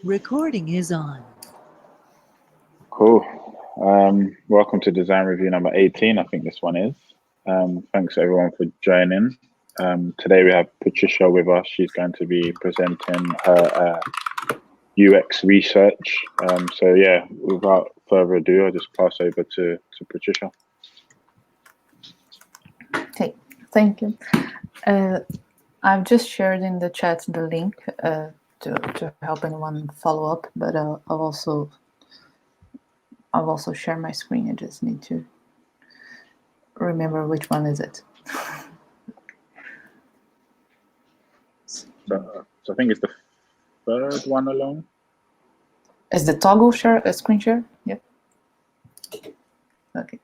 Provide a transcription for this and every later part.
Recording is on. Cool. Welcome to design review number 18. I think this one is. Thanks everyone for joining. Today we have Patricia with us. She's going to be presenting her UX research. So yeah, without further ado, I'll just pass over to Patricia. Okay, thank you. I've just shared in the chat the link to help anyone follow up, but I'll also share my screen. I just need to remember which one is it. So I think it's the third one along. Is the toggle share a screen share? Yep. Okay. Yep.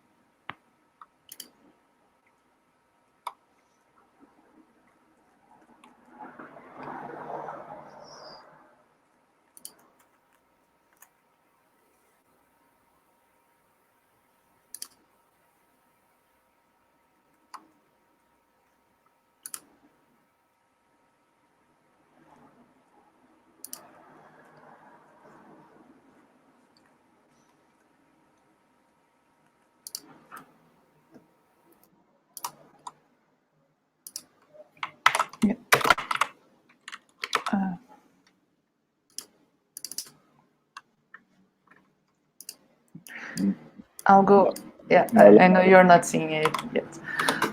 I'll go. Yeah, I know you're not seeing it yet.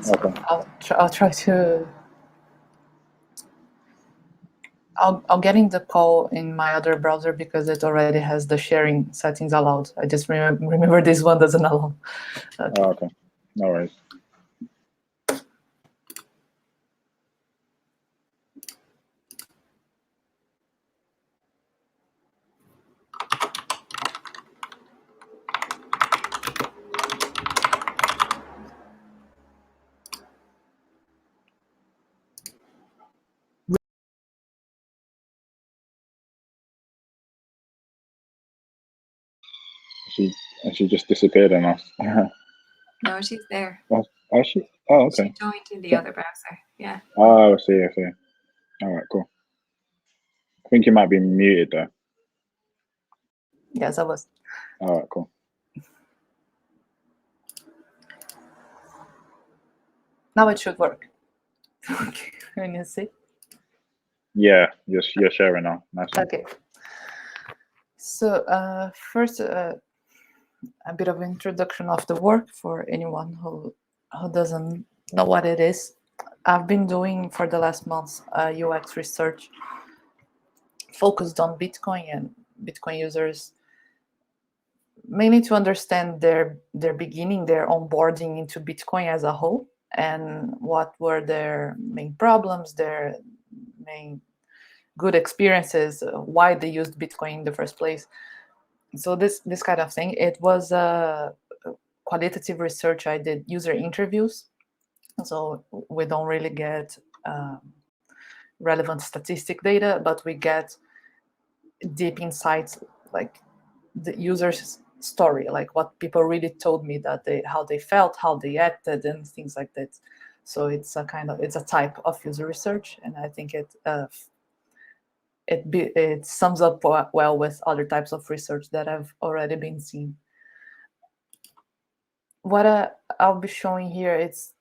So Okay. I'll try to. I'll get in the call in my other browser because it already has the sharing settings allowed. I just remember this one doesn't allow. Okay. Okay. No worries. She just disappeared on us. No, she's there. Oh, she? Oh, okay. She joined in the other browser. Yeah. Oh, I see. All right, cool. I think you might be muted though. Yes, I was. All right, cool. Now it should work. Can you see? Yeah, you're sharing now. Nice. Okay. So first, a bit of introduction of the work for anyone who doesn't know what it is. I've been doing for the last months UX research focused on Bitcoin and Bitcoin users, mainly to understand their beginning, their onboarding into Bitcoin as a whole, and what were their main problems, their main good experiences, why they used Bitcoin in the first place. So this kind of thing. It was a qualitative research. I did user interviews, so we don't really get relevant statistic data, but we get deep insights, like the user's story, like what people really told me that how they felt, how they acted, and things like that. So it's a type of user research, and I think it sums up well with other types of research that have already been seen. What I'll be showing here, it's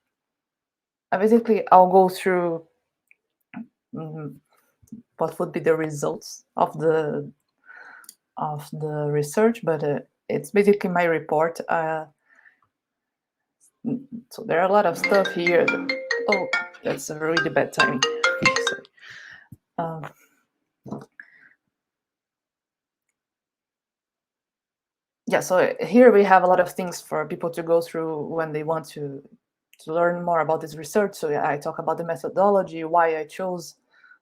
basically I'll go through what would be the results of the research, but it's basically my report. So there are a lot of stuff here. Oh, that's a really bad timing. Sorry. Yeah, so here we have a lot of things for people to go through when they want to learn more about this research. So yeah, I talk about the methodology, why I chose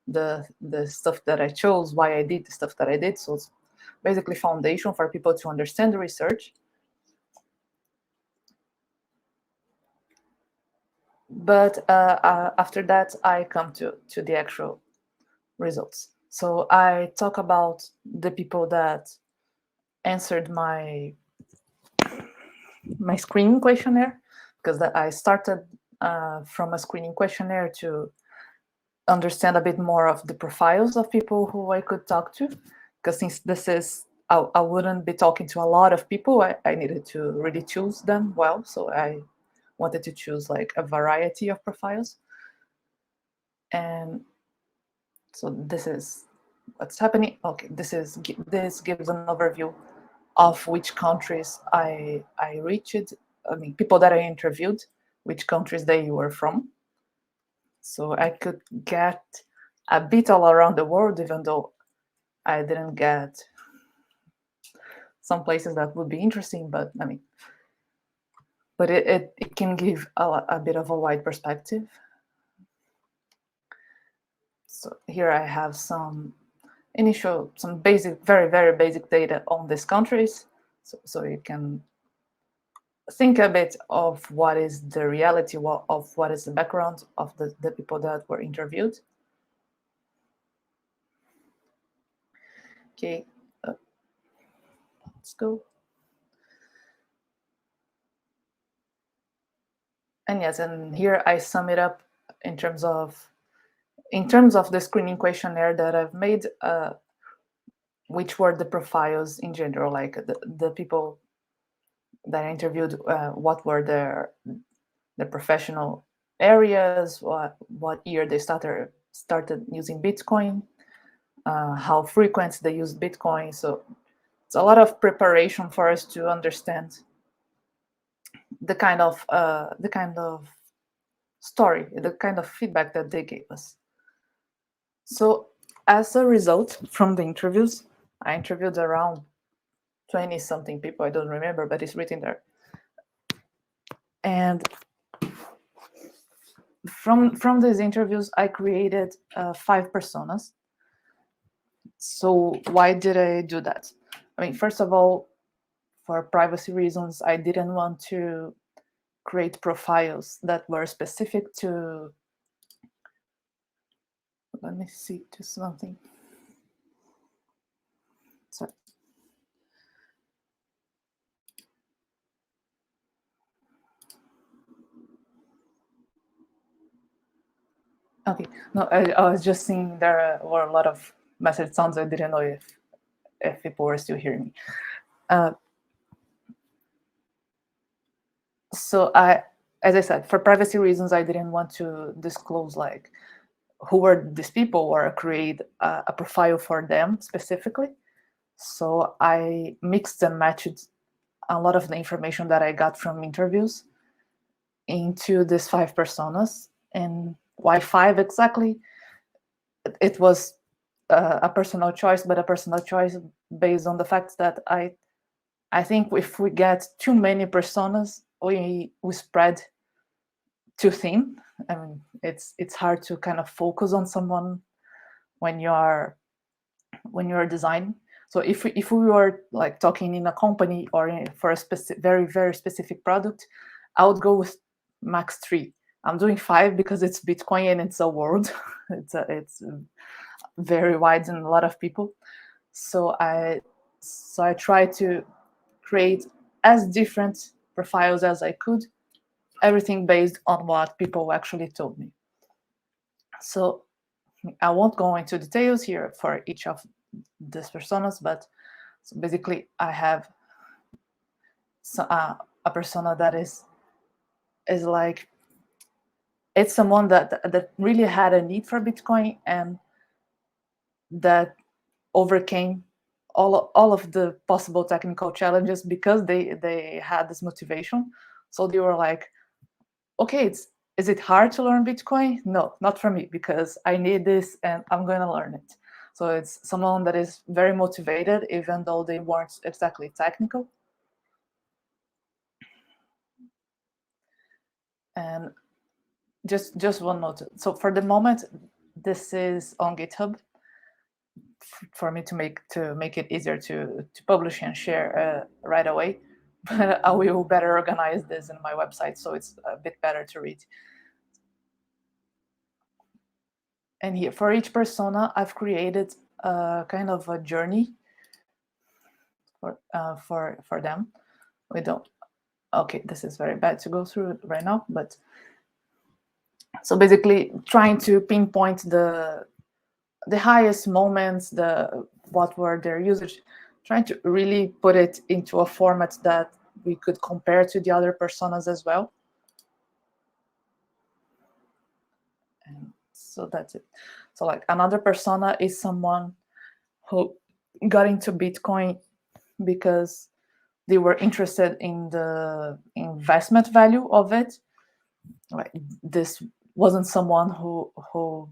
the stuff that I chose, why I did the stuff that I did. So it's basically foundation for people to understand the research. But after that, I come to the actual results. So I talk about the people that answered my screening questionnaire, because I started from a screening questionnaire to understand a bit more of the profiles of people who I could talk to. because since this is, I wouldn't be talking to a lot of people, I needed to really choose them well. So I wanted to choose like a variety of profiles. And so this is what's happening. Okay, this gives an overview of which countries I reached. I mean, people that I interviewed, which countries they were from. So I could get a bit all around the world, even though I didn't get some places that would be interesting. But I mean, but it can give a bit of a wide perspective. So here I have some basic, very, very basic data on these countries. So you can think a bit of what is the reality of what is the background of the people that were interviewed. Okay, let's go. And yes, and here I sum it up in terms of the screening questionnaire that I've made, which were the profiles in general, like the people that I interviewed, what were their professional areas, what year they started using Bitcoin, how frequent they used Bitcoin. So it's a lot of preparation for us to understand the kind of story, the kind of feedback that they gave us. So as a result, from the interviews, I interviewed around 20 something people. I don't remember, but it's written there. And from these interviews, I created 5 personas. So why did I do that? I mean, first of all, for privacy reasons, I didn't want to create profiles that were specific to, let me see, to something. Sorry. Okay, no, I was just seeing there were a lot of message sounds. I didn't know if people were still hearing me. So as I said, for privacy reasons, I didn't want to disclose like who were these people or create a profile for them specifically. So I mixed and matched a lot of the information that I got from interviews into these 5 personas. And why 5 exactly? It was a personal choice, but a personal choice based on the fact that I think if we get too many personas, we spread too thin. I mean, it's hard to kind of focus on someone when you're designing. So if we were like talking in a company or for a very, very specific product, I would go with max 3. I'm doing 5 because it's Bitcoin and it's a world. it's very wide and a lot of people. So I try to create as different profiles as I could, everything based on what people actually told me. So I won't go into details here for each of these personas, but so basically I have a persona that is like, it's someone that really had a need for Bitcoin and that overcame all of the possible technical challenges because they had this motivation. So they were like, okay, is it hard to learn Bitcoin? No, not for me, because I need this and I'm going to learn it. So it's someone that is very motivated, even though they weren't exactly technical. And just one note. So for the moment, this is on GitHub for me to make it easier to publish and share right away. But I will better organize this in my website, so it's a bit better to read. And here, for each persona, I've created a kind of a journey for them. We don't. Okay, this is very bad to go through right now, but so basically, trying to pinpoint the highest moments, the what were their usage, trying to really put it into a format that we could compare to the other personas as well. And so that's it. So like another persona is someone who got into Bitcoin because they were interested in the investment value of it. Like this wasn't someone who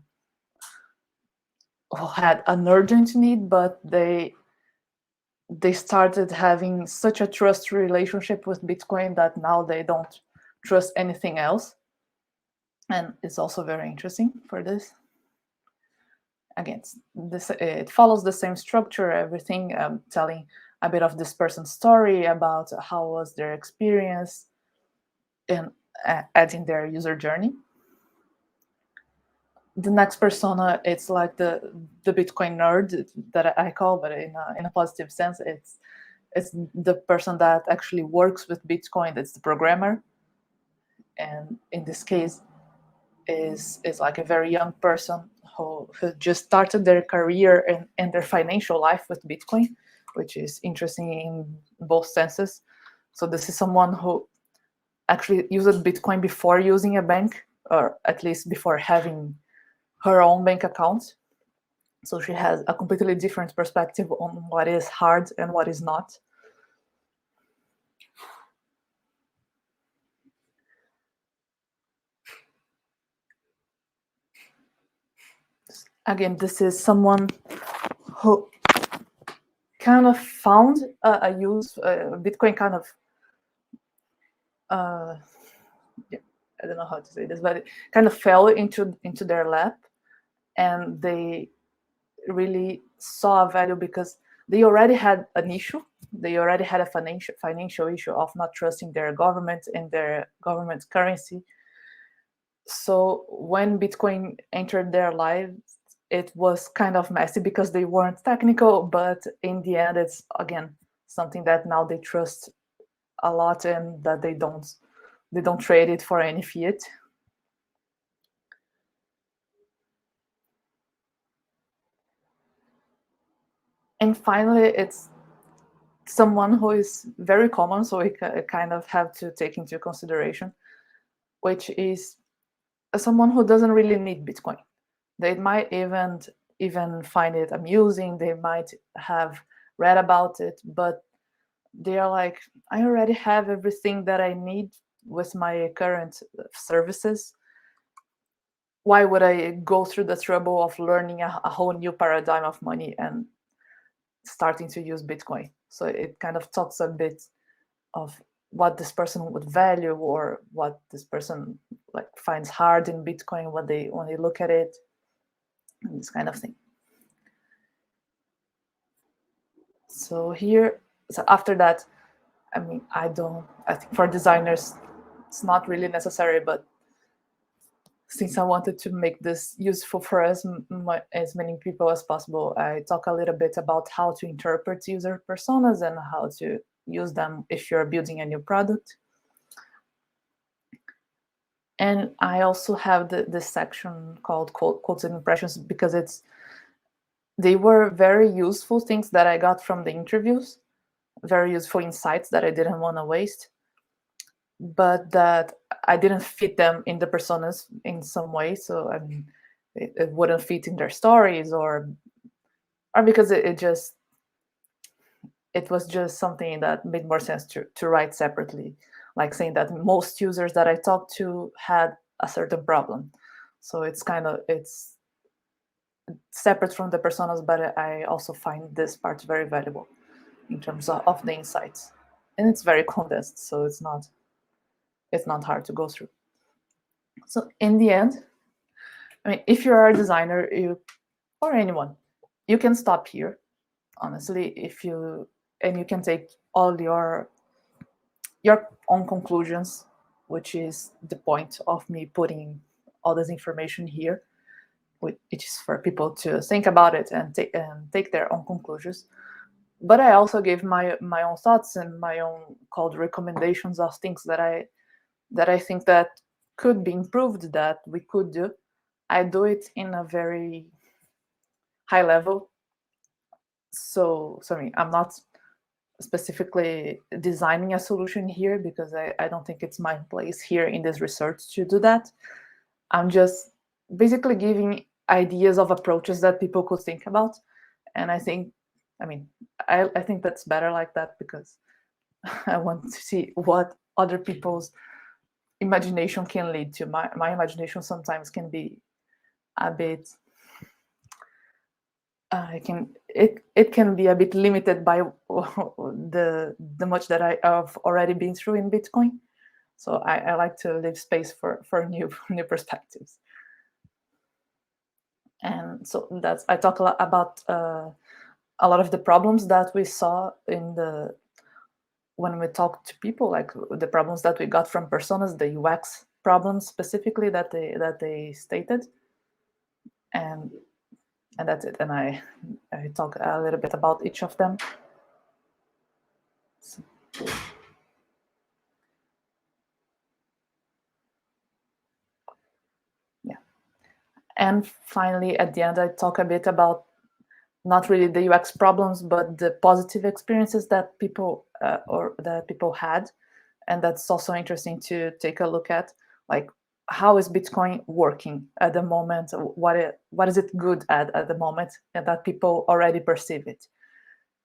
had an urgent need, but they started having such a trust relationship with Bitcoin that now they don't trust anything else. And it's also very interesting for this. Again, it follows the same structure, everything, telling a bit of this person's story about how was their experience and adding their user journey. The next persona, it's like the Bitcoin nerd that I call, but in a positive sense. It's the person that actually works with Bitcoin. It's the programmer, and in this case, is like a very young person who just started their career and their financial life with Bitcoin, which is interesting in both senses. So this is someone who actually used Bitcoin before using a bank, or at least before having her own bank account. So she has a completely different perspective on what is hard and what is not. Again, this is someone who kind of found a use, Bitcoin kind of, yeah, I don't know how to say this, but it kind of fell into their lap, and they really saw a value because they already had an issue. They already had a financial issue of not trusting their government and their government currency. So when Bitcoin entered their lives, it was kind of messy because they weren't technical, but in the end, it's again something that now they trust a lot and that they don't trade it for any fiat. And finally, it's someone who is very common, so we kind of have to take into consideration, which is someone who doesn't really need Bitcoin. They might even find it amusing. They might have read about it, but they are like, I already have everything that I need with my current services. Why would I go through the trouble of learning a whole new paradigm of money and starting to use Bitcoin? So it kind of talks a bit of what this person would value, or what this person like finds hard in Bitcoin when they look at it, and this kind of thing. So after that, I mean, I think for designers it's not really necessary, but since I wanted to make this useful for as many people as possible, I talk a little bit about how to interpret user personas and how to use them if you're building a new product. And I also have this section called quotes and impressions, because they were very useful things that I got from the interviews, very useful insights that I didn't want to waste, but that I didn't fit them in the personas in some way. So I mean, it wouldn't fit in their stories, or because it was just something that made more sense to write separately, like saying that most users that I talked to had a certain problem. So it's separate from the personas, but I also find this part very valuable in terms of the insights, and it's very condensed, so it's not hard to go through. So in the end, I mean, if you are a designer, or anyone, you can stop here, honestly, you can take all your own conclusions, which is the point of me putting all this information here, which is for people to think about it and take their own conclusions. But I also gave my own thoughts and my own called recommendations of things that I think that could be improved, that we could do. I do it in a very high level. so I mean, I'm not specifically designing a solution here because I don't think it's my place here in this research to do that. I'm just basically giving ideas of approaches that people could think about. And I think, I mean, I think that's better like that because I want to see what other people's imagination can lead to. My imagination sometimes can be a bit it can be a bit limited by the much that I have already been through in Bitcoin. So I like to leave space for new perspectives. And so that's I talk a lot about a lot of the problems that we saw in the when we talked to people, like the problems that we got from personas, the UX problems specifically that they stated, and that's it. And I talk a little bit about each of them. So, yeah. And finally, at the end, I talk a bit about not really the UX problems, but the positive experiences that people had, and that's also interesting to take a look at. Like, how is Bitcoin working at the moment? What is it good at the moment, and that people already perceive it?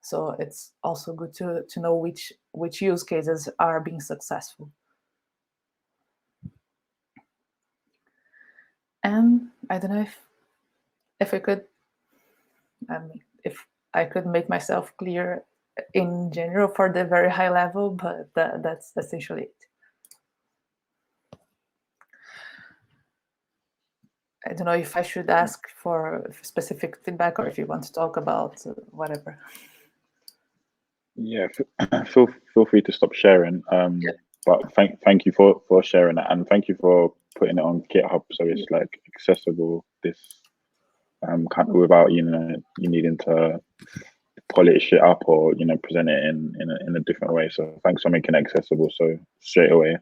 So it's also good to know which use cases are being successful. And I don't know if I could, if I could make myself clear in general for the very high level, but that's essentially it. I don't know if I should ask for specific feedback or if you want to talk about whatever. Yeah, feel free to stop sharing. But thank you for sharing it, and thank you for putting it on GitHub so it's like accessible. This kind of without you needing to polish it up or present it in a different way. So thanks for making it accessible so straight away.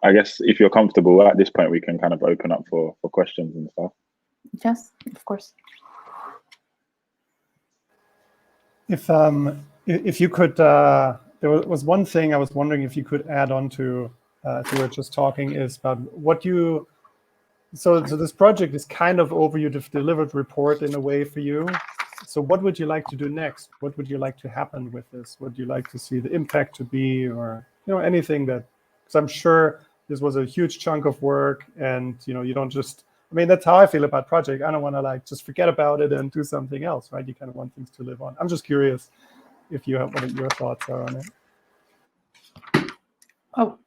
I guess if you're comfortable at this point, we can kind of open up for questions and stuff. Yes, of course. If you could, there was one thing I was wondering if you could add on to if you were just talking is about what you. So this project is kind of over. You've delivered report in a way for you. So what would you like to do next? What would you like to happen with this? What would you like to see the impact to be, or anything that? Because I'm sure this was a huge chunk of work, and you don't just. I mean, that's how I feel about project. I don't want to just forget about it and do something else, right? You kind of want things to live on. I'm just curious if you have what your thoughts are on it. Oh,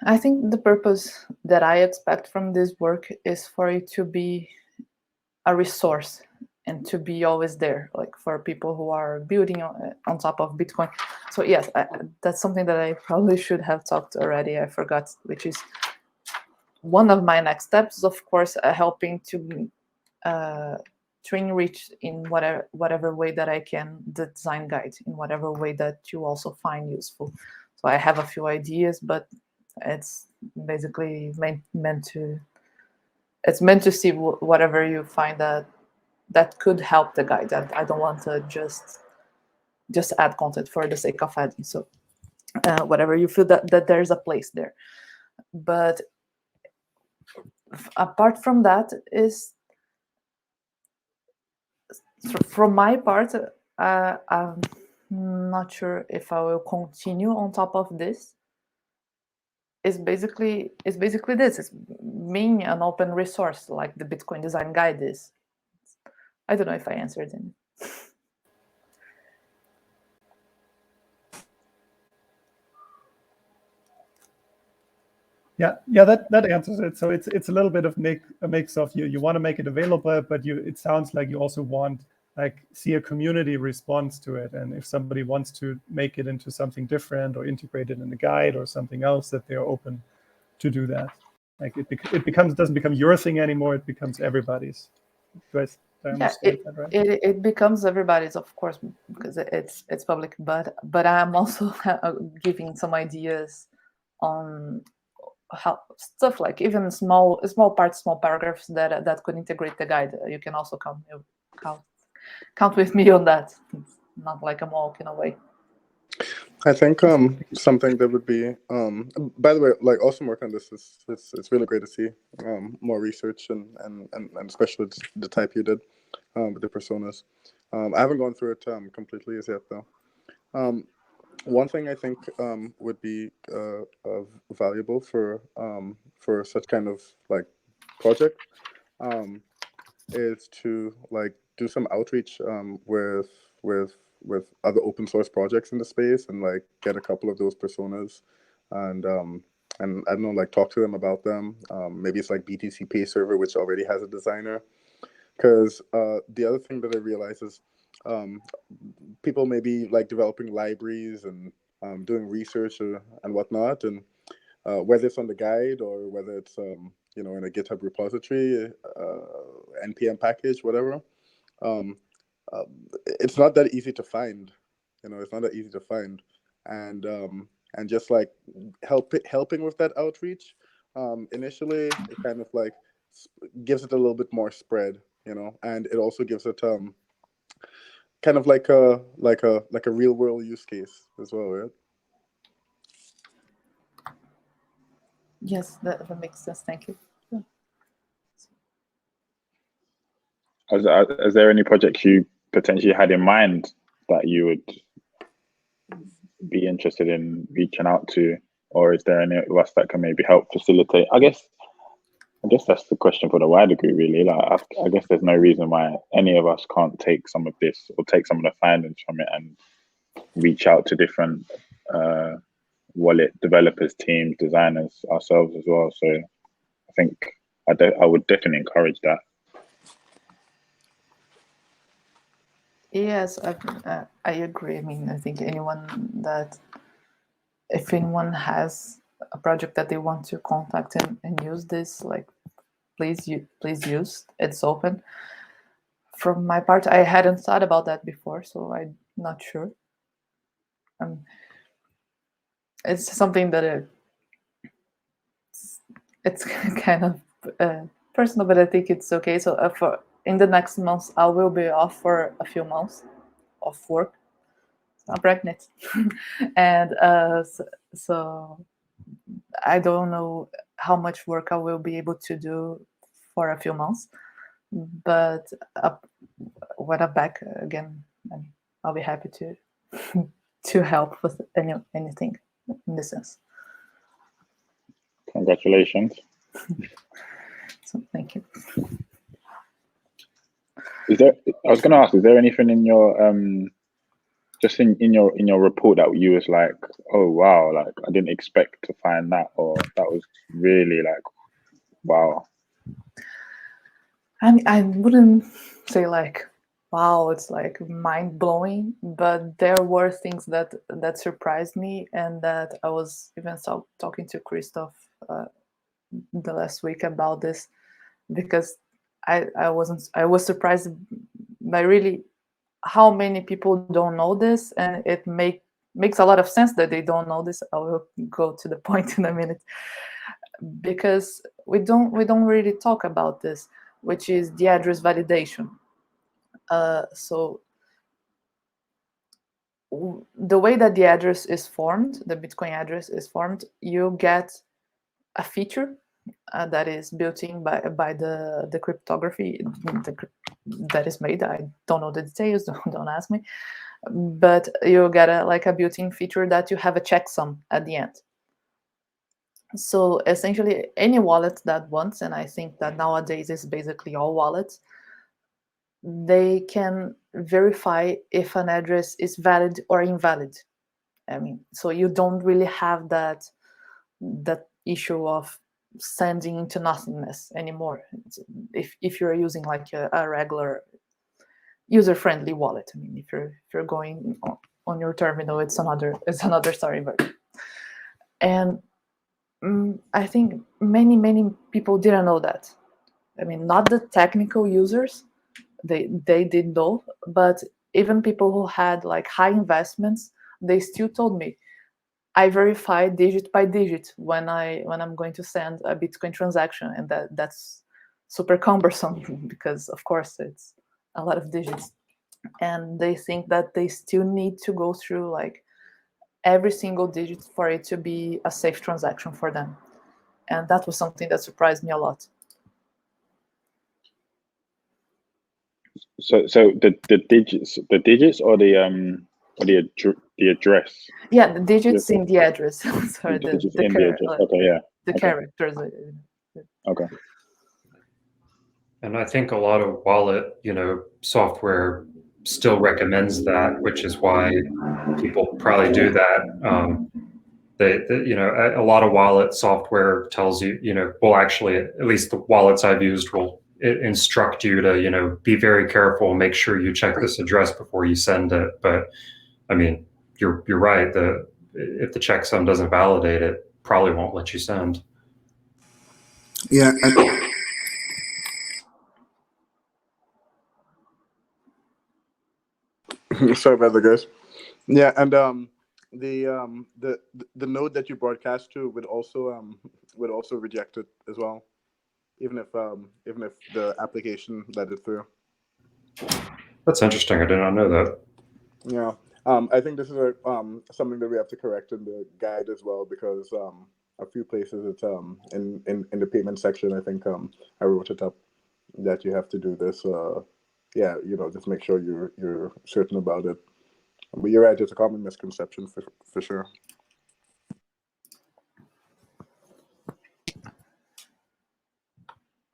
I think the purpose that I expect from this work is for it to be a resource and to be always there, like for people who are building on top of Bitcoin. So yes, that's something that I probably should have talked already. I forgot, which is one of my next steps, of course, helping to enrich in whatever way that I can the design guide, in whatever way that you also find useful. So I have a few ideas, but it's basically meant to see whatever you find that could help the guide. I don't want to just add content for the sake of adding. So whatever you feel that there's a place there. But apart from that, is from my part, I'm not sure if I will continue on top of this. It's basically this. It's being an open resource like the Bitcoin design guide is. I don't know if I answered him. Yeah, that answers it. So it's a little bit of a mix of you want to make it available, but it sounds like you also want see a community response to it, and if somebody wants to make it into something different or integrate it in the guide or something else, that they're open to do that. Like it doesn't become your thing anymore. It becomes everybody's. Do I understand that right? It becomes everybody's, of course, because it's public. But I'm also giving some ideas on how stuff like even small parts, small paragraphs that could integrate the guide. You can also count with me on that. It's not like I'm walking away. I think something that would be by the way, like awesome work on this is it's really great to see more research and especially the type you did with the personas. I haven't gone through it completely as yet though. One thing I think would be valuable for such kind of like project is to like do some outreach with other open source projects in the space and like get a couple of those personas and I don't know, like talk to them about them. Maybe it's like BTC Pay Server, which already has a designer. Because the other thing that I realize is people may be like developing libraries and doing research and whatnot, and whether it's on the guide or whether it's you know, in a GitHub repository, npm package, whatever. Um, it's not that easy to find. You know, it's not that easy to find, and just like helping with that outreach initially, it kind of like gives it a little bit more spread. You know, and it also gives it kind of like a real world use case as well, right? Yes, that makes sense. Thank you. Is there any projects you potentially had in mind that you would be interested in reaching out to, or is there any of us that can maybe help facilitate? I guess that's the question for the wider group, really. Like, I guess there's no reason why any of us can't take some of this or take some of the findings from it and reach out to different wallet developers, teams, designers, ourselves as well. So I think I would definitely encourage that. Yes, I agree. I mean, I think if anyone has a project that they want to contact and use this, like, please use. It's open. From my part, I hadn't thought about that before, so I'm not sure. It's something that it's kind of personal, but I think it's okay. So in the next months, I will be off for a few months of work. I'm pregnant, and so I don't know how much work I will be able to do for a few months. But when I'm back again, I'll be happy to help with anything in this sense. Congratulations. So thank you. I was going to ask, is there anything in your just in your report that you was like, oh wow, like I didn't expect to find that, or that was really like, wow? I wouldn't say like, wow, it's like mind blowing, but there were things that surprised me, and that I was even talking to Christoph the last week about this, because I was surprised by really how many people don't know this, and it makes a lot of sense that they don't know this. I will go to the point in a minute, because we don't really talk about this, which is the address validation. So the way that the address is formed, the Bitcoin address is formed, you get a feature that is built in by the cryptography that is made. I don't know the details, don't ask me, but you get a built-in feature that you have a checksum at the end. So essentially, any wallet that wants, and I think that nowadays is basically all wallets, they can verify if an address is valid or invalid. I mean, so you don't really have that issue of sending into nothingness anymore. If you're using like a regular user-friendly wallet. I mean, if you're going on your terminal, it's another story. But and I think many people didn't know that. I mean, not the technical users, they did know, but even people who had like high investments, they still told me, I verify digit by digit when I'm going to send a Bitcoin transaction, and that's super cumbersome because of course it's a lot of digits. and they think that they still need to go through like every single digit for it to be a safe transaction for them. And that was something that surprised me a lot. So the digits or the address? Yeah, the digits in the address. Sorry, The digits the in the address. Okay, yeah. the Okay. characters. Okay. And I think a lot of wallet, software still recommends that, which is why people probably do that. A lot of wallet software tells you, well, actually, at least the wallets I've used will instruct you to, be very careful, make sure you check this address before you send it. But I mean, you're right. If the checksum doesn't validate it, probably won't let you send. Yeah. Sorry about that, guys. Yeah, and the node that you broadcast to would also reject it as well, even if the application let it through. That's interesting. I did not know that. Yeah. I think this is something that we have to correct in the guide as well, because a few places it's in the payment section, I think I wrote it up that you have to do this. Yeah, just make sure you're certain about it. But you're right; it's a common misconception for sure.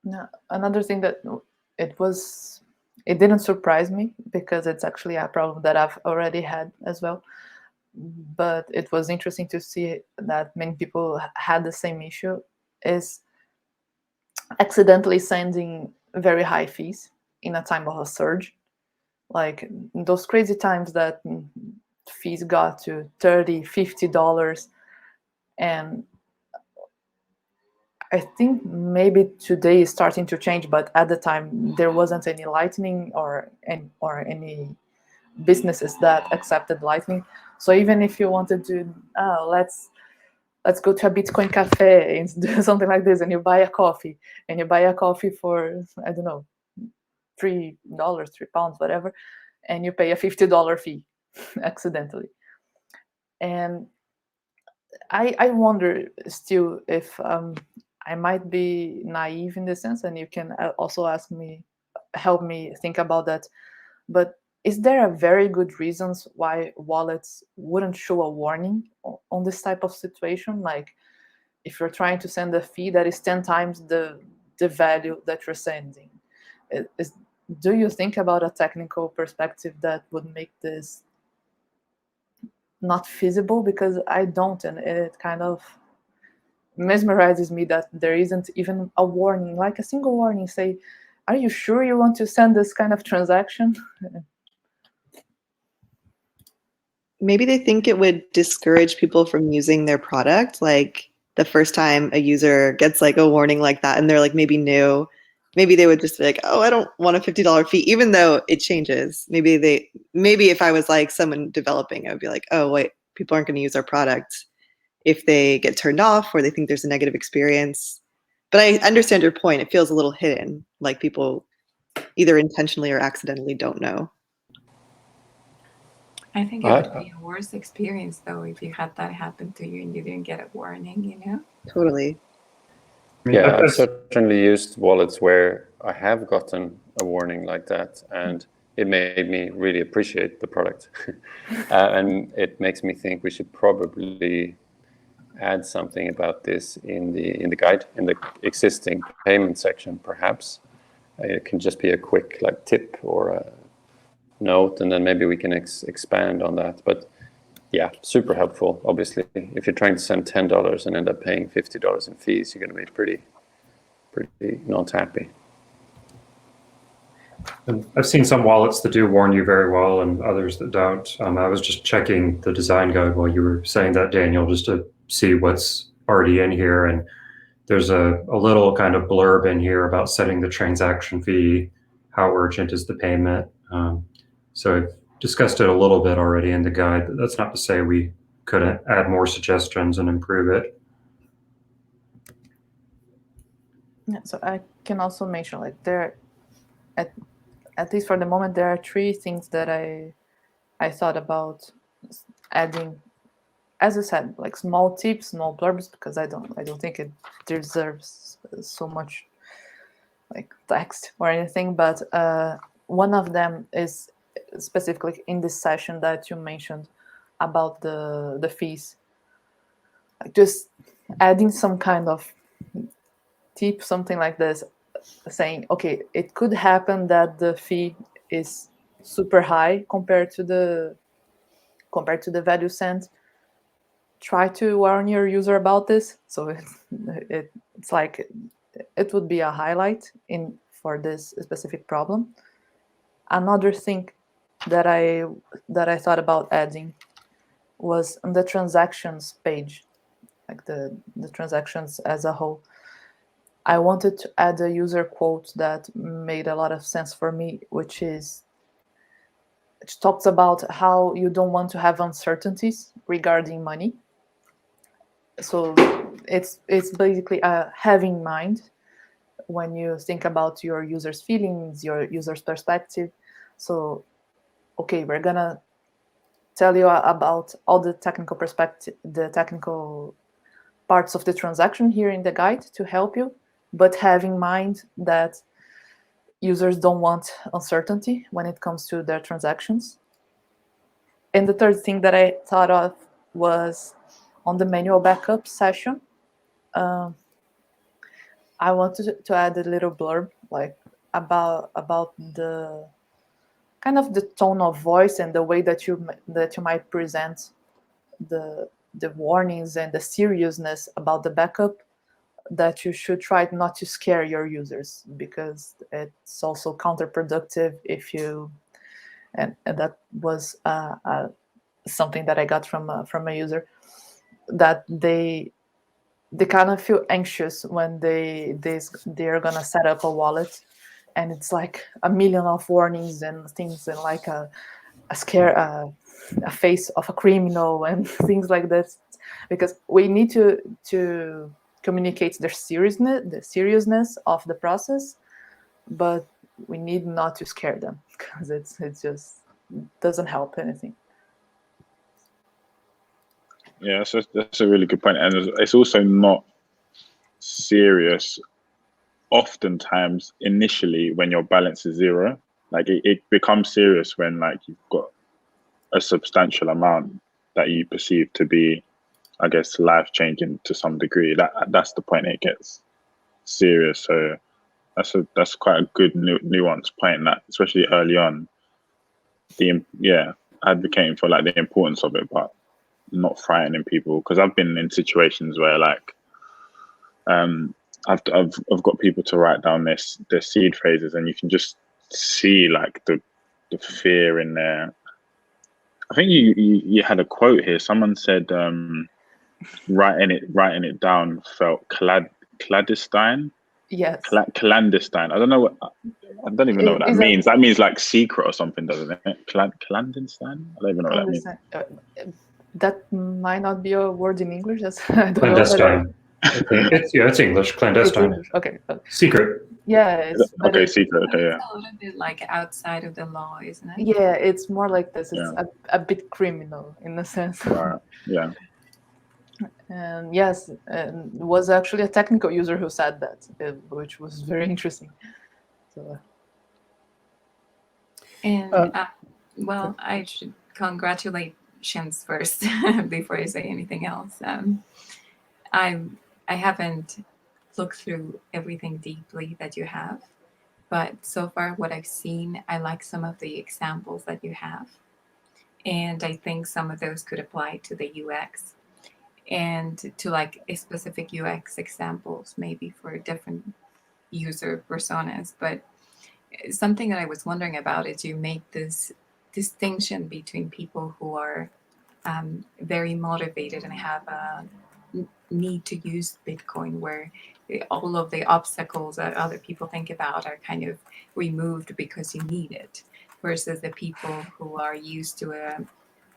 Now, another thing that it didn't surprise me, because it's actually a problem that I've already had as well. But it was interesting to see that many people had the same issue, is accidentally sending very high fees in a time of a surge. Like those crazy times that fees got to $30, $50. And I think maybe today is starting to change, but at the time there wasn't any Lightning or any businesses that accepted Lightning. So even if you wanted to, let's go to a Bitcoin cafe and do something like this, and you buy a coffee for, I don't know, $3, £3, whatever, and you pay a $50 fee accidentally. And I wonder still if I might be naive in this sense, and you can also help me think about that. But is there a very good reasons why wallets wouldn't show a warning on this type of situation? Like if you're trying to send a fee that is 10 times the value that you're sending, do you think about a technical perspective that would make this not feasible? Because I don't, and it kind of mesmerizes me that there isn't even a warning, like a single warning, say, are you sure you want to send this kind of transaction? Maybe they think it would discourage people from using their product. Like the first time a user gets like a warning like that and they're like maybe new, maybe they would just be like, oh, I don't want a $50 fee, even though it changes. Maybe if I was like someone developing, I would be like, oh wait, people aren't going to use our product if they get turned off or they think there's a negative experience. But I understand your point. It feels a little hidden, like people either intentionally or accidentally don't know. I think it would be a worse experience though if you had that happen to you and you didn't get a warning, Totally. Yeah, I've certainly used wallets where I have gotten a warning like that, and it made me really appreciate the product. And it makes me think we should probably add something about this in the guide, in the existing payment section, perhaps. It can just be a quick like tip or a note, and then maybe we can expand on that. But yeah, super helpful. Obviously, if you're trying to send $10 and end up paying $50 in fees, you're going to be pretty not happy. And I've seen some wallets that do warn you very well and others that don't. I was just checking the design guide while you were saying that, Daniel, just to see what's already in here. And there's a little kind of blurb in here about setting the transaction fee, how urgent is the payment. So I've discussed it a little bit already in the guide, but that's not to say we couldn't add more suggestions and improve it. Yeah, so I can also mention, like, there at least for the moment, there are 3 things that I thought about adding. As I said, like small tips, small blurbs, because I don't think it deserves so much like text or anything. But one of them is specifically in this session that you mentioned about the fees. Like just adding some kind of tip, something like this, saying, okay, it could happen that the fee is super high compared to the value sent. Try to warn your user about this. So it's like it would be a highlight for this specific problem. Another thing that I thought about adding was on the transactions page, like the transactions as a whole. I wanted to add a user quote that made a lot of sense for me, which talks about how you don't want to have uncertainties regarding money. So it's basically have in mind when you think about your user's feelings, your user's perspective. So, okay, we're gonna tell you about all the technical perspective, the technical parts of the transaction here in the guide to help you, but have in mind that users don't want uncertainty when it comes to their transactions. And the third thing that I thought of was on the manual backup session. I wanted to add a little blurb like about the kind of the tone of voice and the way that you might present the warnings and the seriousness about the backup, that you should try not to scare your users, because it's also counterproductive if you and that was something that I got from a user, that they kind of feel anxious when they're gonna set up a wallet, and it's like a million of warnings and things, and like a scare, a face of a criminal and things like that, because we need to communicate the seriousness of the process, but we need not to scare them, because it just doesn't help anything. Yeah, that's a really good point, and it's also not serious oftentimes initially when your balance is 0. Like it becomes serious when like you've got a substantial amount that you perceive to be, I guess, life-changing to some degree. That's the point it gets serious. So that's quite a good nuanced point, that especially early on, advocating for like the importance of it, but not frightening people. Because I've been in situations where like I've got people to write down their seed phrases, and you can just see like the fear in there. I think you had a quote here. Someone said writing it down felt clandestine. Yes. Clandestine. I don't even know what that means. That means like secret or something, doesn't it? Clandestine? I don't even know what that means. That might not be a word in English. I don't know. It's English. Clandestine. It's English. Okay. Secret. Yeah. Okay, secret. Okay, yeah. It's a little bit like outside of the law, isn't it? Yeah, it's more like this. It's a bit criminal in a sense. Right. Yeah. And yes, and it was actually a technical user who said that, which was very interesting. So. And well, I should congratulations first before I say anything else. I haven't looked through everything deeply that you have, but so far what I've seen, I like some of the examples that you have, and I think some of those could apply to the UX and to like a specific UX examples, maybe for different user personas. But something that I was wondering about is you make this distinction between people who are very motivated and have a need to use Bitcoin, where all of the obstacles that other people think about are kind of removed because you need it, versus the people who are used to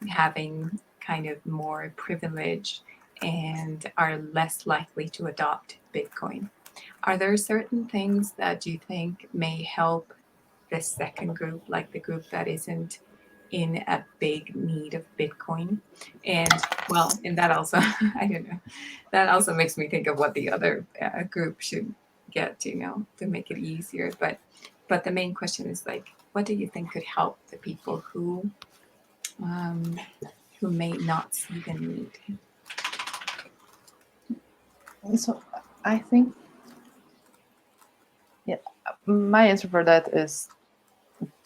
having kind of more privilege and are less likely to adopt Bitcoin. Are there certain things that you think may help the second group, like the group that isn't in a big need of Bitcoin. And well, and that also, I don't know, that also makes me think of what the other group should get, to make it easier. But the main question is like, what do you think could help the people who may not see the need? So I think, my answer for that is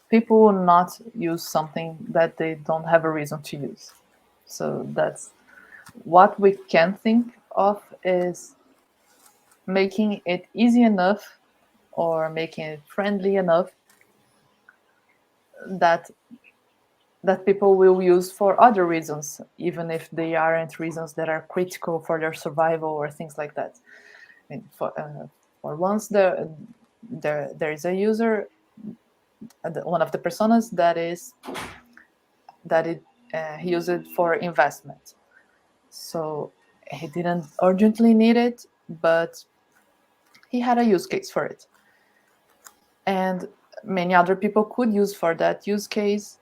people will not use something that they don't have a reason to use. So that's what we can think of, is making it easy enough or making it friendly enough that people will use for other reasons, even if they aren't reasons that are critical for their survival or things like that. I mean, for once there is a user, one of the personas he used it for investment. So he didn't urgently need it, but he had a use case for it. And many other people could use for that use case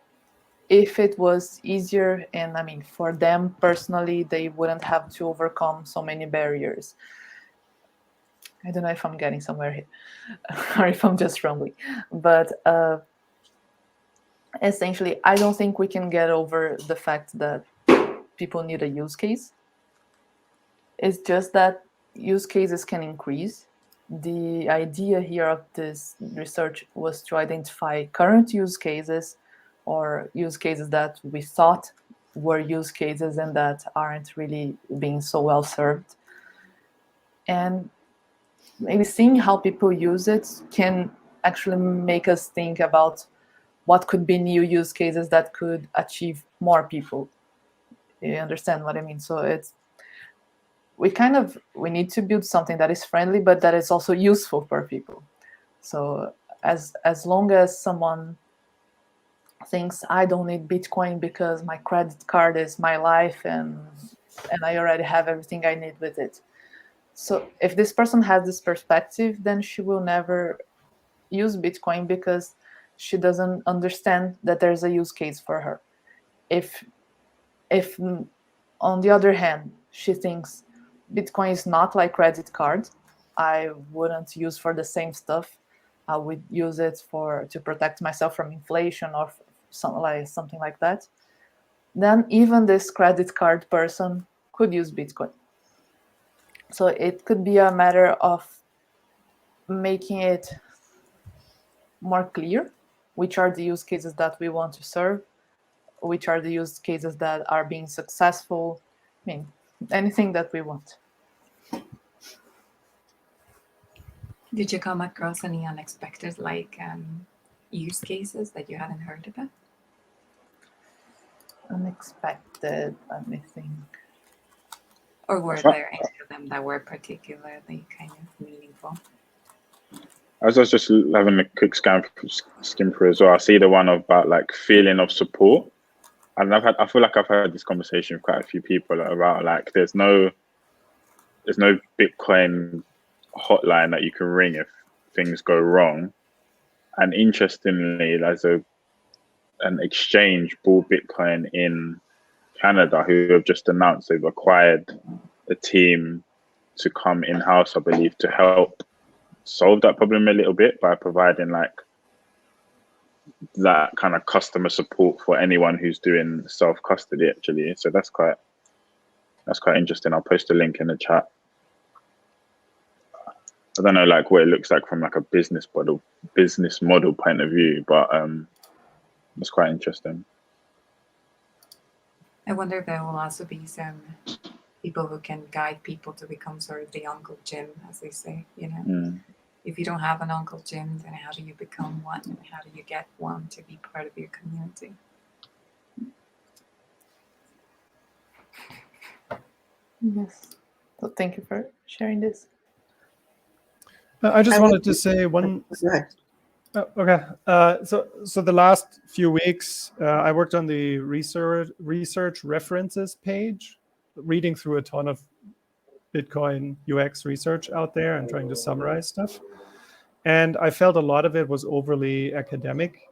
if it was easier. And I mean, for them personally, they wouldn't have to overcome so many barriers. I don't know if I'm getting somewhere here or if I'm just rambling. But essentially, I don't think we can get over the fact that people need a use case. It's just that use cases can increase. The idea here of this research was to identify current use cases or use cases that we thought were use cases and that aren't really being so well served. And maybe seeing how people use it can actually make us think about what could be new use cases that could achieve more people. You understand what I mean? So we need to build something that is friendly, but that is also useful for people. So as long as someone thinks, I don't need Bitcoin because my credit card is my life and I already have everything I need with it. So if this person has this perspective, then she will never use Bitcoin because she doesn't understand that there's a use case for her. If on the other hand, she thinks Bitcoin is not like credit card, I wouldn't use for the same stuff. I would use it to protect myself from inflation or something like that. Then even this credit card person could use Bitcoin. So it could be a matter of making it more clear which are the use cases that we want to serve, which are the use cases that are being successful. I mean, anything that we want. Did you come across any unexpected use cases that you hadn't heard about? Unexpected, let me think. Or were there any of them that were particularly kind of meaningful? As I was just having a quick skim through as well, I see the one about like feeling of support. And I feel like I've had this conversation with quite a few people about like there's no Bitcoin hotline that you can ring if things go wrong. And interestingly, there's an exchange bought Bitcoin in Canada who have just announced they've acquired a team to come in-house, I believe, to help solve that problem a little bit by providing like that kind of customer support for anyone who's doing self-custody actually. So that's quite interesting. I'll post a link in the chat. I don't know like what it looks like from like a business model point of view, but it's quite interesting. I wonder if there will also be some people who can guide people to become sort of the Uncle Jim, as they say, If you don't have an Uncle Jim, then how do you become one? And how do you get one to be part of your community? Yes. So thank you for sharing this. I just wanted to say one. Okay. So the last few weeks, I worked on the research references page, reading through a ton of Bitcoin UX research out there and trying to summarize stuff. And I felt a lot of it was overly academic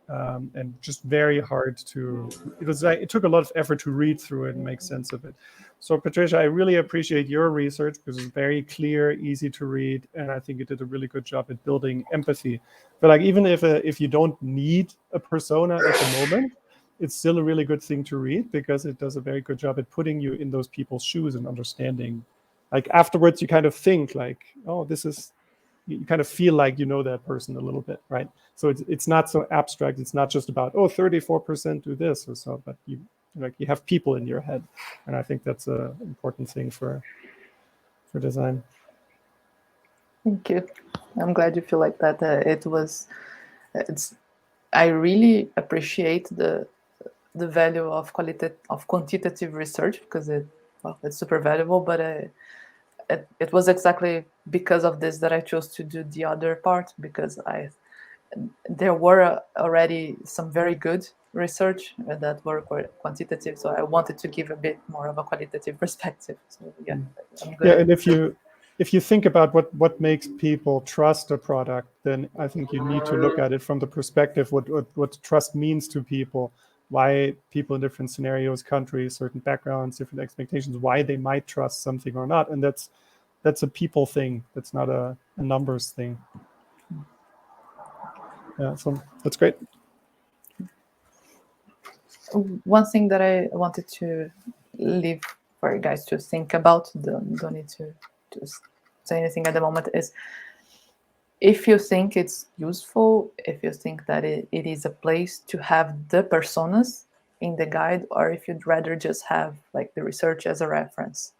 and just very hard to. It took a lot of effort to read through it and make sense of it. So Patricia, I really appreciate your research because it's very clear, easy to read, and I think you did a really good job at building empathy. But like even if you don't need a persona at the moment, it's still a really good thing to read because it does a very good job at putting you in those people's shoes and understanding. Like afterwards, you kind of think like, oh, this is. You kind of feel like you know that person a little bit, right? So it's not so abstract. It's not just about 34% do this or so, but you have people in your head, and I think that's an important thing for design. Thank you. I'm glad you feel like that. I really appreciate the value of quantitative research because it's super valuable, but it was exactly because of this that I chose to do the other part, because there were already some very good research that were quantitative, so I wanted to give a bit more of a qualitative perspective. So yeah, I'm good. Yeah, and if you think about what makes people trust a product, then I think you need to look at it from the perspective what trust means to people, why people in different scenarios, countries, certain backgrounds, different expectations, why they might trust something or not. And that's a people thing. That's not a numbers thing. Yeah, so that's great. One thing that I wanted to leave for you guys to think about, don't need to say anything at the moment, is if you think it's useful, if you think that it is a place to have the personas in the guide, or if you'd rather just have like the research as a reference.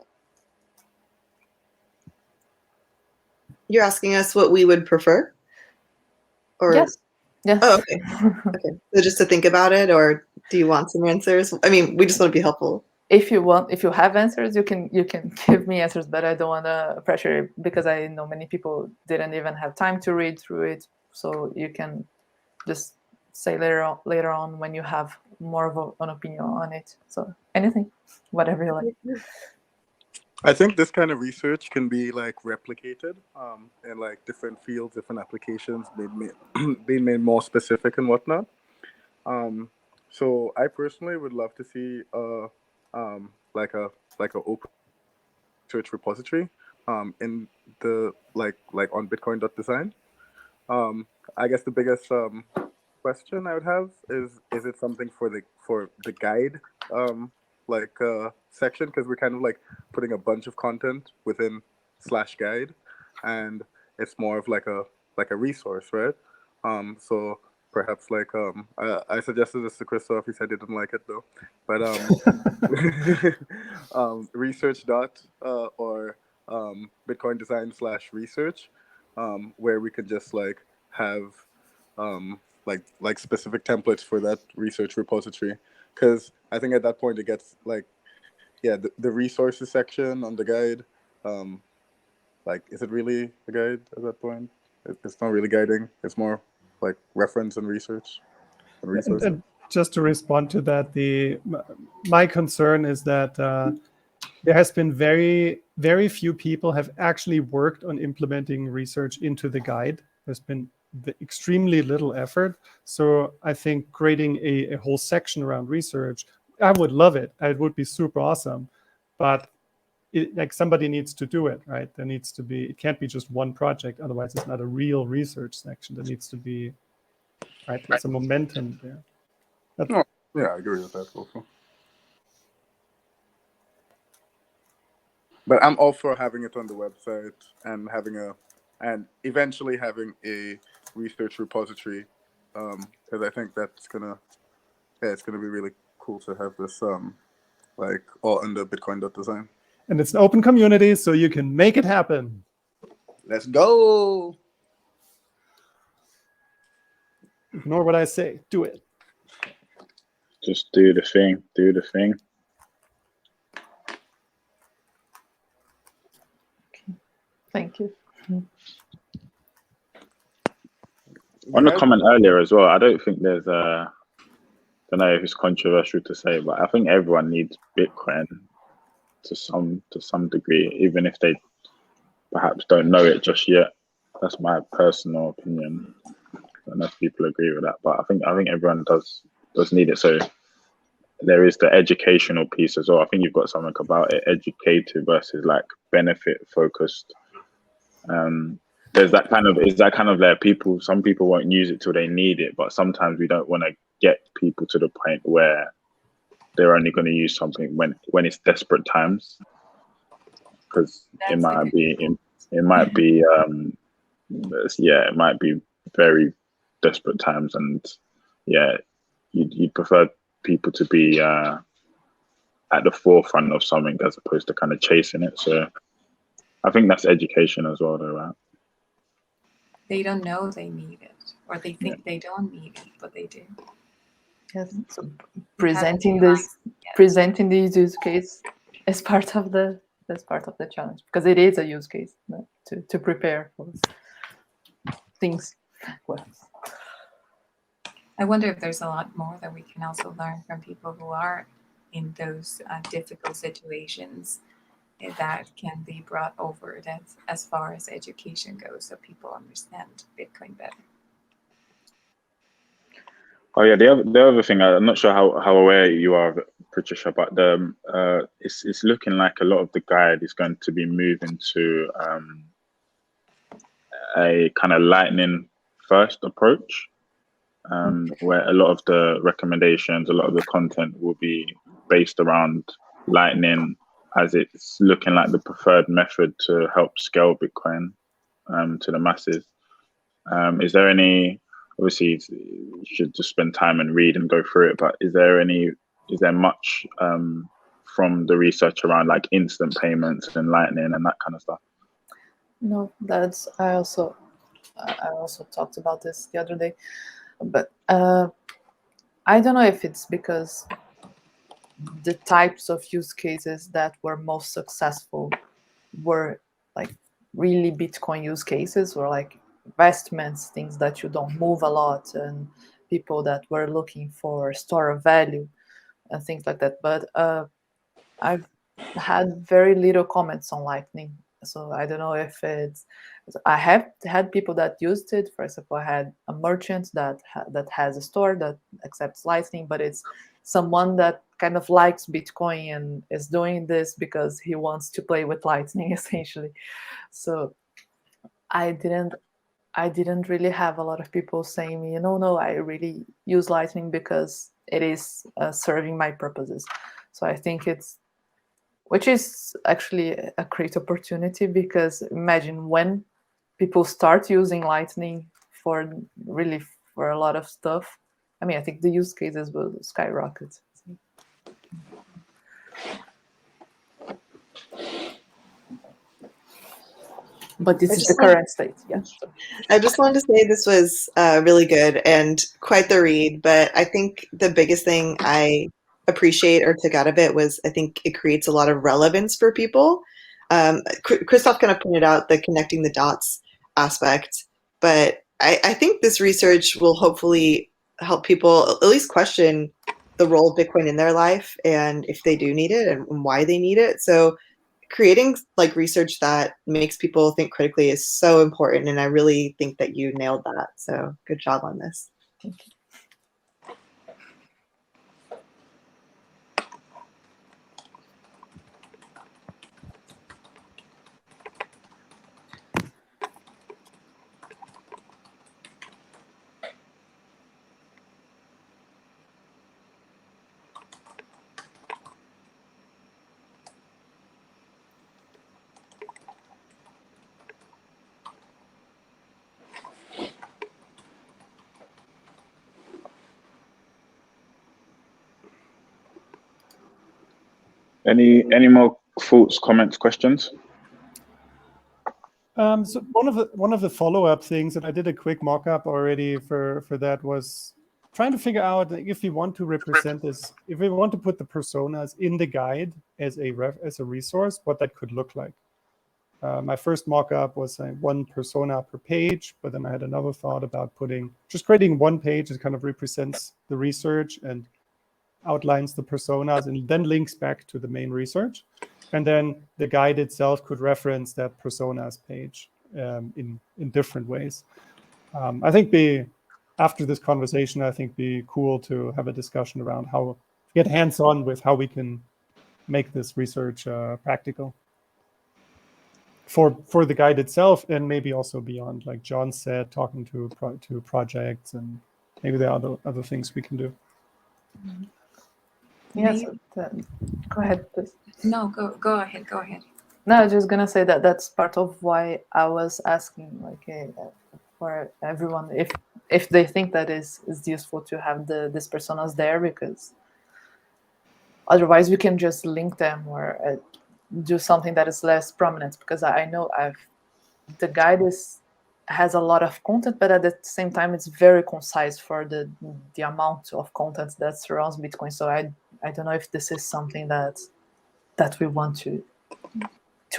You're asking us what we would prefer? Or Yes. Oh, okay. Okay. So just to think about it, or do you want some answers? I mean, we just want to be helpful. If you have answers, you can give me answers, but I don't want to pressure you because I know many people didn't even have time to read through it. So you can just say later on when you have more of an opinion on it. So anything, whatever you like. I think this kind of research can be like replicated in like different fields, different applications, being made more specific and whatnot. So I personally would love to see like a open research repository in the like on Bitcoin.design. I guess the biggest question I would have is it something for the guide section, because we're kind of like putting a bunch of content within /guide, and it's more of like a resource, right? So perhaps like I suggested this to Christoph. He said he didn't like it though, but research dot or Bitcoin design /research, where we could just like have like specific templates for that research repository, because I think at that point it gets like, yeah, the resources section on the guide, like, is it really a guide at that point? It's not really guiding. It's more like reference and research and resources. And just to respond to that, my concern is that there has been very, very few people have actually worked on implementing research into the guide. There's been extremely little effort. So I think creating a whole section around research, I would love it. It would be super awesome. But like somebody needs to do it, right? There needs to be, it can't be just one project. Otherwise, it's not a real research section. There needs to be, right? There's a momentum there. Yeah, I agree with that also. But I'm all for having it on the website and eventually having a research repository, because I think that's it's gonna be really cool to have this like all under Bitcoin.design. And it's an open community, so you can make it happen. Let's go. Ignore what I say. Do it. Just do the thing. Do the thing. Thank you. On the comment earlier as well, I don't think there's I don't know if it's controversial to say, but I think everyone needs Bitcoin to some degree, even if they perhaps don't know it just yet. That's my personal opinion. I don't know if people agree with that, but I think everyone does need it. So there is the educational piece as well. I think you've got something about it, educative versus like benefit focused. There's that kind of, is that kind of there. Some people won't use it till they need it, but sometimes we don't want to get people to the point where they're only going to use something when it's desperate times, because it might be very desperate times, and you'd prefer people to be at the forefront of something as opposed to kind of chasing it. So I think that's education as well, though, right? They don't know they need it, or they think they don't need it, but they do. Yes. So presenting this use case as part of the challenge, because it is a use case, right? to prepare for things. Well, I wonder if there's a lot more that we can also learn from people who are in those difficult situations that can be brought over as far as education goes, so people understand Bitcoin better. Oh yeah, the other thing, I'm not sure how aware you are of it, Patricia, but it's looking like a lot of the guide is going to be moving to a kind of Lightning first approach, where a lot of the recommendations, a lot of the content will be based around Lightning, as it's looking like the preferred method to help scale Bitcoin to the masses. Is there any, obviously you should just spend time and read and go through it, but is there much from the research around like instant payments and Lightning and that kind of stuff? no, I also talked about this the other day, but I don't know if it's because the types of use cases that were most successful were like really Bitcoin use cases, or like investments, things that you don't move a lot, and people that were looking for store of value and things like that. But I've had very little comments on Lightning, so I don't know if it's. I have had people that used it. For example, I had a merchant that has a store that accepts Lightning, but it's someone that kind of likes Bitcoin and is doing this because he wants to play with Lightning, essentially. So I didn't really have a lot of people saying me, no, I really use Lightning because it is serving my purposes. So I think which is actually a great opportunity, because imagine when people start using Lightning for a lot of stuff. I mean, I think the use cases will skyrocket. But this is the current state. Yeah. I just wanted to say this was really good and quite the read, but I think the biggest thing I appreciate or took out of it was, I think it creates a lot of relevance for people. Christoph kind of pointed out the connecting the dots aspect, but I think this research will hopefully help people at least question the role of Bitcoin in their life, and if they do need it and why they need it. So creating like research that makes people think critically is so important, and I really think that you nailed that. So good job on this. Thank you. Any more thoughts, comments, questions? So one of the follow-up things, and I did a quick mock-up already for that, was trying to figure out if we want to represent this, if we want to put the personas in the guide as a resource, what that could look like. My first mock-up was one persona per page, but then I had another thought about creating one page that kind of represents the research and outlines the personas and then links back to the main research. And then the guide itself could reference that personas page. in different ways. I think after this conversation, I think be cool to have a discussion around how get hands-on with how we can make this research practical for the guide itself, and maybe also beyond, like John said, talking to projects, and maybe there are other things we can do. Yes, go ahead, please. No, go ahead. Go ahead. No, I was just gonna say that's part of why I was asking, like, for everyone, if they think that is useful to have these personas there, because otherwise we can just link them or do something that is less prominent. Because I know the guide has a lot of content, but at the same time it's very concise for the amount of content that surrounds Bitcoin. So I don't know if this is something that we want to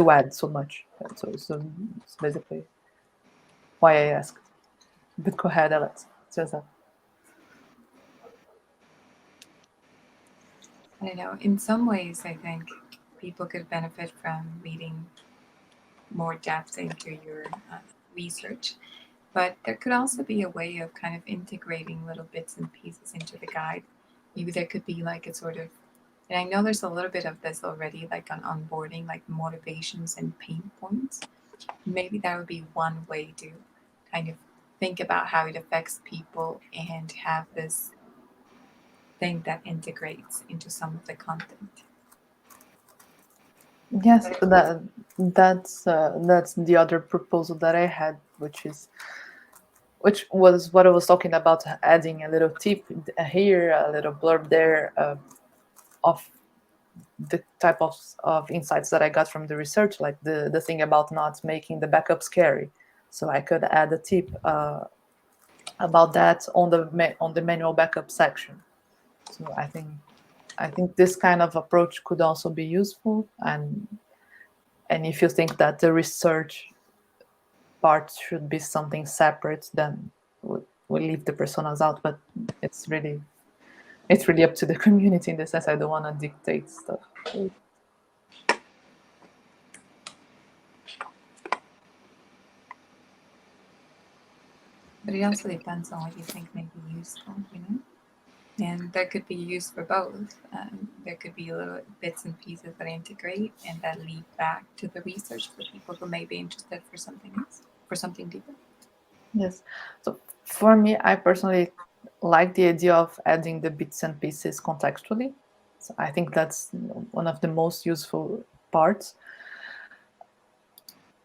add so much. So it's basically why I asked. But go ahead, Alex. Just that. I don't know. In some ways, I think people could benefit from reading more depth into your research. But there could also be a way of kind of integrating little bits and pieces into the guide. Maybe there could be like a sort of, and I know there's a little bit of this already, like on onboarding, like motivations and pain points. Maybe that would be one way to kind of think about how it affects people and have this thing that integrates into some of the content. Yes, that's the other proposal that I had, which was what I was talking about, adding a little tip here, a little blurb there, of the type of insights that I got from the research, like the thing about not making the backup scary. So I could add a tip about that on the manual backup section. So I think this kind of approach could also be useful, and if you think that the research part should be something separate, then we'll leave the personas out. But it's really up to the community in the sense. I don't want to dictate stuff. But it also depends on what you think may be useful, you know? And that could be used for both. There could be little bits and pieces that integrate and that lead back to the research for people who may be interested for something else, for something deeper. Yes. So for me, I personally like the idea of adding the bits and pieces contextually. So I think that's one of the most useful parts.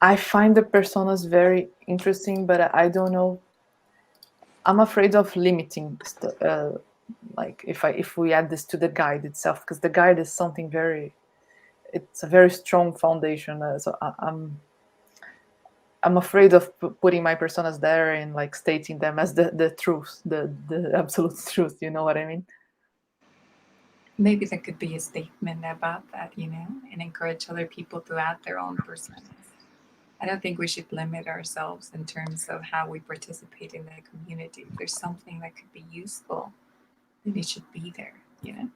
I find the personas very interesting, but I don't know. I'm afraid of limiting like if we add this to the guide itself, because the guide is something it's a very strong foundation. So I'm afraid of putting my personas there and like stating them as the truth, the absolute truth. You know what I mean? Maybe there could be a statement about that, you know, and encourage other people to add their own personas. I don't think we should limit ourselves in terms of how we participate in the community. If there's something that could be useful, then it should be there, you know?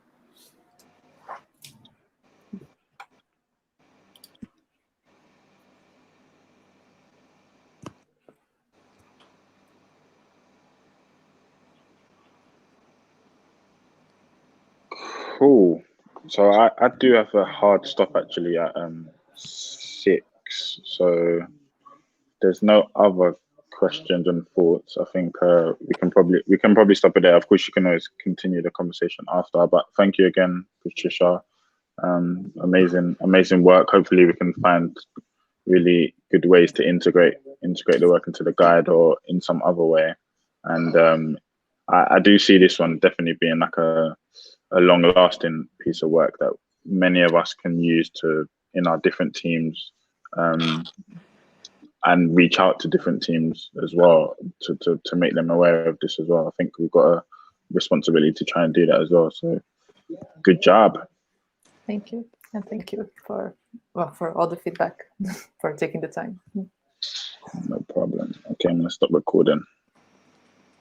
Cool. So I do have a hard stop actually at 6. So there's no other questions and thoughts. I think we can probably stop it there. Of course, you can always continue the conversation after. But thank you again, Patricia. Amazing work. Hopefully, we can find really good ways to integrate the work into the guide or in some other way. And I do see this one definitely being like a long-lasting piece of work that many of us can use in our different teams, and reach out to different teams as well to make them aware of this as well. I think we've got a responsibility to try and do that as well. So good job. Thank you, and thank you for all the feedback, for taking the time. No problem. Okay, I'm gonna stop recording.